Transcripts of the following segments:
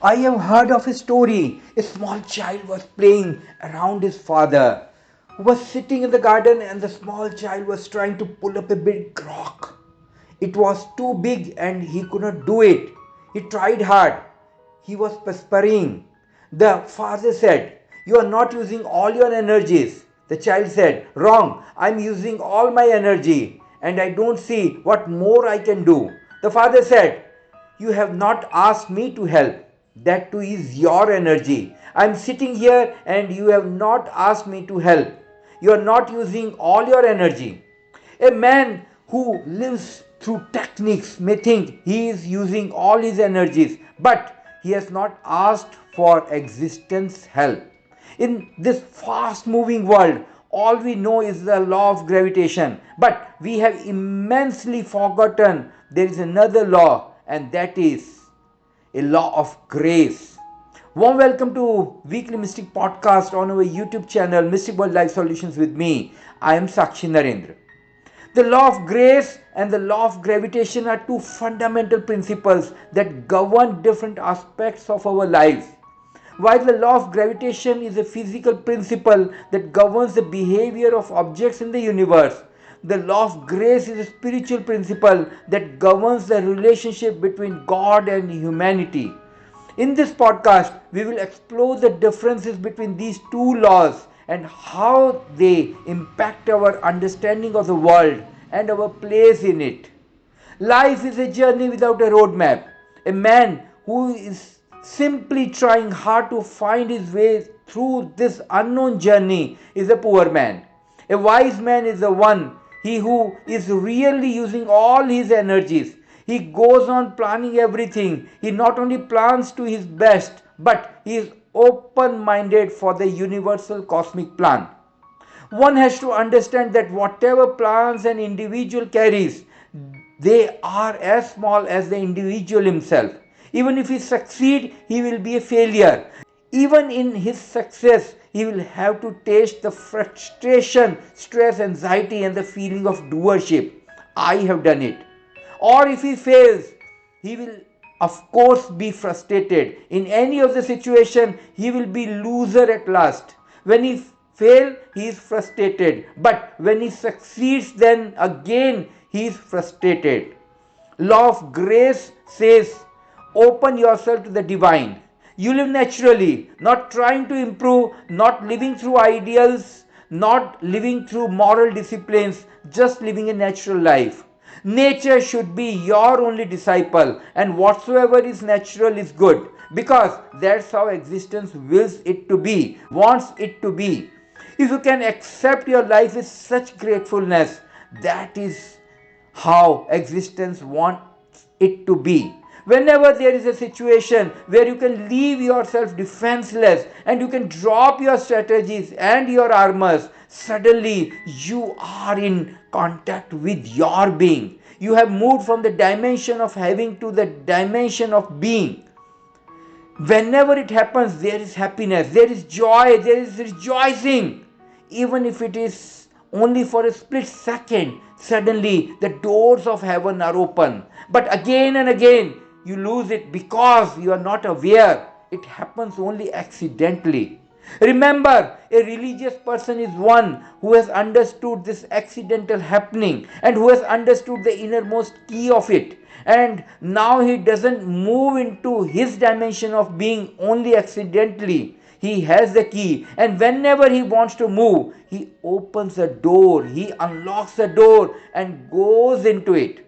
I have heard of a story. A small child was playing around his father, who was sitting in the garden, and the small child was trying to pull up a big rock. It was too big and he could not do it. He tried hard. He was perspiring. The father said, "You are not using all your energies." The child said, "Wrong. I am using all my energy and I don't see what more I can do." The father said, "You have not asked me to help. That too is your energy. I am sitting here and you have not asked me to help. You are not using all your energy." A man who lives through techniques may think he is using all his energies, but he has not asked for existence help. In this fast moving world, all we know is the law of gravitation, but we have immensely forgotten there is another law, and that is a law of grace. Warm welcome to Weekly Mystic Podcast on our YouTube channel, Mystic World Life Solutions with me. I am Sakshi Narendra. The law of grace and the law of gravitation are two fundamental principles that govern different aspects of our lives. While the law of gravitation is a physical principle that governs the behavior of objects in the universe, the law of grace is a spiritual principle that governs the relationship between God and humanity. In this podcast, we will explore the differences between these two laws and how they impact our understanding of the world and our place in it. Life is a journey without a roadmap. A man who is simply trying hard to find his way through this unknown journey is a poor man. A wise man is the one he who is really using all his energies. He goes on planning everything. He not only plans to his best, but he is open minded for the universal cosmic plan. One has to understand that whatever plans an individual carries, they are as small as the individual himself. Even if he succeeds, he will be a failure. Even in his success, he will have to taste the frustration, stress, anxiety, and the feeling of doership. I have done it. Or if he fails, he will of course be frustrated. In any of the situation, he will be loser at last. When he fails, he is frustrated. But when he succeeds, then again he is frustrated. Law of grace says, open yourself to the divine. You live naturally, not trying to improve, not living through ideals, not living through moral disciplines, just living a natural life. Nature should be your only disciple, and whatsoever is natural is good, because that's how existence wills it to be, wants it to be. If you can accept your life with such gratefulness, that is how existence wants it to be. Whenever there is a situation where you can leave yourself defenseless and you can drop your strategies and your armors, suddenly you are in contact with your being. You have moved from the dimension of having to the dimension of being. Whenever it happens, there is happiness, there is joy, there is rejoicing. Even if it is only for a split second, suddenly the doors of heaven are open. But again and again, you lose it because you are not aware. It happens only accidentally. Remember, a religious person is one who has understood this accidental happening and who has understood the innermost key of it. And now he doesn't move into his dimension of being only accidentally. He has the key, and whenever he wants to move, he opens the door, he unlocks the door and goes into it.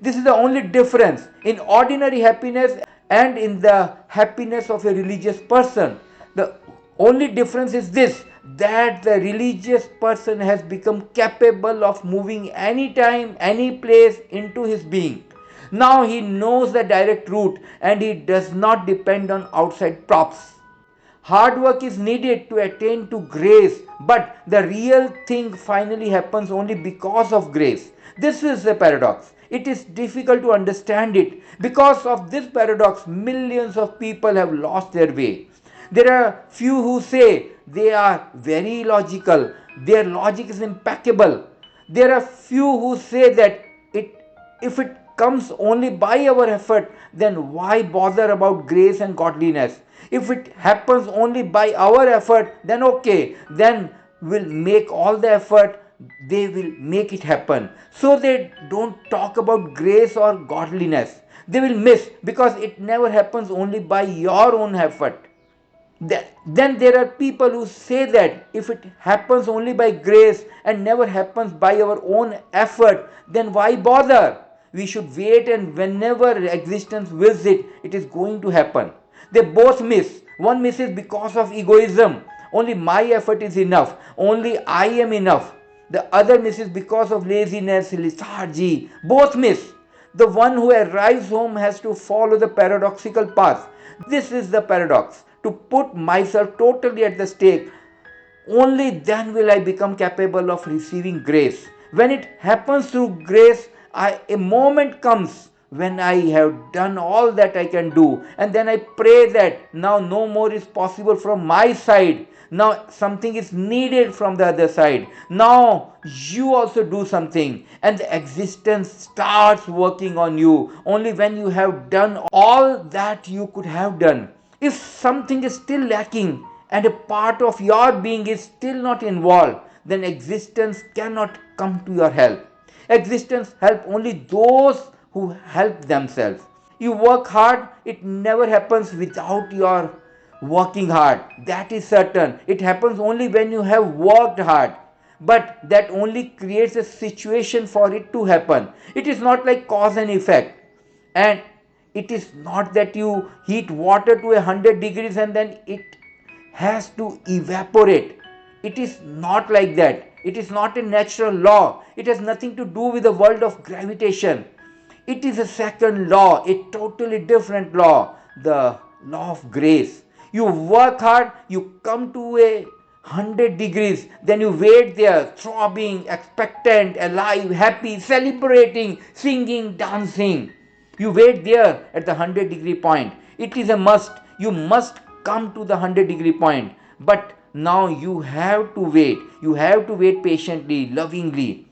This is the only difference in ordinary happiness and in the happiness of a religious person. The only difference is this, that the religious person has become capable of moving anytime, any place into his being. Now he knows the direct route and he does not depend on outside props. Hard work is needed to attain to grace, but the real thing finally happens only because of grace. This is the paradox. It is difficult to understand it. Because of this paradox, millions of people have lost their way. There are few who say they are very logical, their logic is impeccable. There are few who say that if it comes only by our effort, then why bother about grace and godliness? If it happens only by our effort, then okay, then we'll make all the effort, they will make it happen. So they don't talk about grace or godliness. They will miss because it never happens only by your own effort. Then there are people who say that if it happens only by grace and never happens by our own effort, then why bother? We should wait, and whenever existence wills it, it is going to happen. They both miss. One misses because of egoism. Only my effort is enough. Only I am enough. The other misses because of laziness, lethargy. Both miss. The one who arrives home has to follow the paradoxical path. This is the paradox. To put myself totally at the stake, only then will I become capable of receiving grace. When it happens through grace, a moment comes when I have done all that I can do, and then I pray that now no more is possible from my side. Now something is needed from the other side. Now you also do something, and the existence starts working on you only when you have done all that you could have done. If something is still lacking and a part of your being is still not involved, then existence cannot come to your help. Existence helps only those who help themselves. You work hard, it never happens without your working hard. That is certain. It happens only when you have worked hard. But that only creates a situation for it to happen. It is not like cause and effect. And it is not that you heat water to 100 degrees and then it has to evaporate. It is not like that. It is not a natural law. It has nothing to do with the world of gravitation. It is a second law, a totally different law, the law of grace. You work hard, you come to 100 degrees, then you wait there, throbbing, expectant, alive, happy, celebrating, singing, dancing. You wait there at the 100-degree point. It is a must. You must come to the 100-degree point. But now you have to wait. You have to wait patiently, lovingly.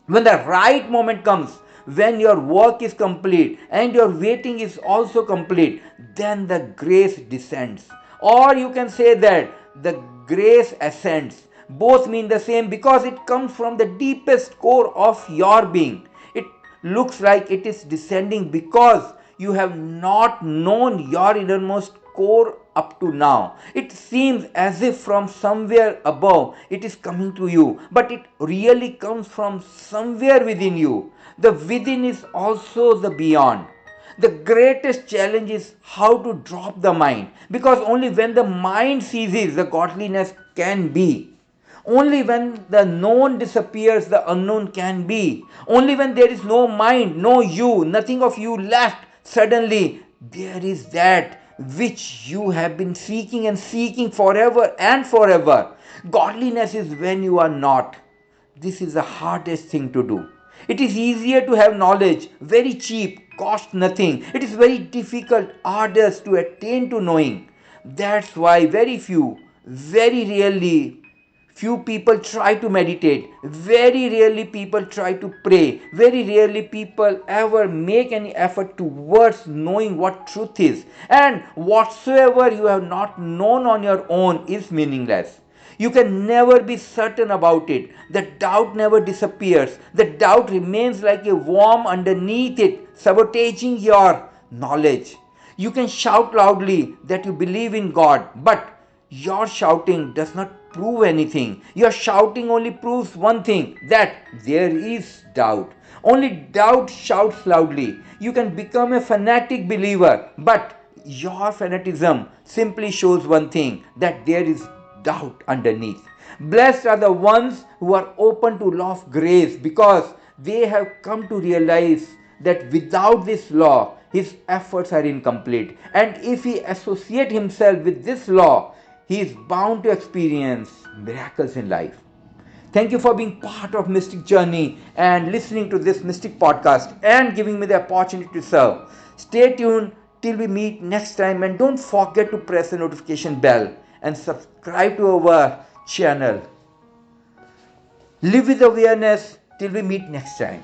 When the right moment comes, when your work is complete and your waiting is also complete, then the grace descends. Or you can say that the grace ascends. Both mean the same because it comes from the deepest core of your being. It looks like it is descending because you have not known your innermost core up to now. It seems as if from somewhere above it is coming to you, but it really comes from somewhere within you. The within is also the beyond. The greatest challenge is how to drop the mind, because only when the mind ceases, the godliness can be. Only when the known disappears, the unknown can be. Only when there is no mind, no you, nothing of you left, suddenly there is that which you have been seeking and seeking forever and forever. Godliness is when you are not. This is the hardest thing to do. It is easier to have knowledge, very cheap, cost nothing. It is very difficult, arduous to attain to knowing. That's why very rarely, few people try to meditate. Very rarely people try to pray. Very rarely people ever make any effort towards knowing what truth is. And whatsoever you have not known on your own is meaningless. You can never be certain about it. The doubt never disappears. The doubt remains like a worm underneath it, sabotaging your knowledge. You can shout loudly that you believe in God, but your shouting does not prove anything. Your shouting only proves one thing, that there is doubt. Only doubt shouts loudly. You can become a fanatic believer, but your fanaticism simply shows one thing, that there is doubt underneath. Blessed are the ones who are open to law of grace, because they have come to realize that without this law, his efforts are incomplete. And if he associates himself with this law, he is bound to experience miracles in life. Thank you for being part of Mystic Journey and listening to this Mystic podcast and giving me the opportunity to serve. Stay tuned till we meet next time, and don't forget to press the notification bell and subscribe to our channel. Live with awareness till we meet next time.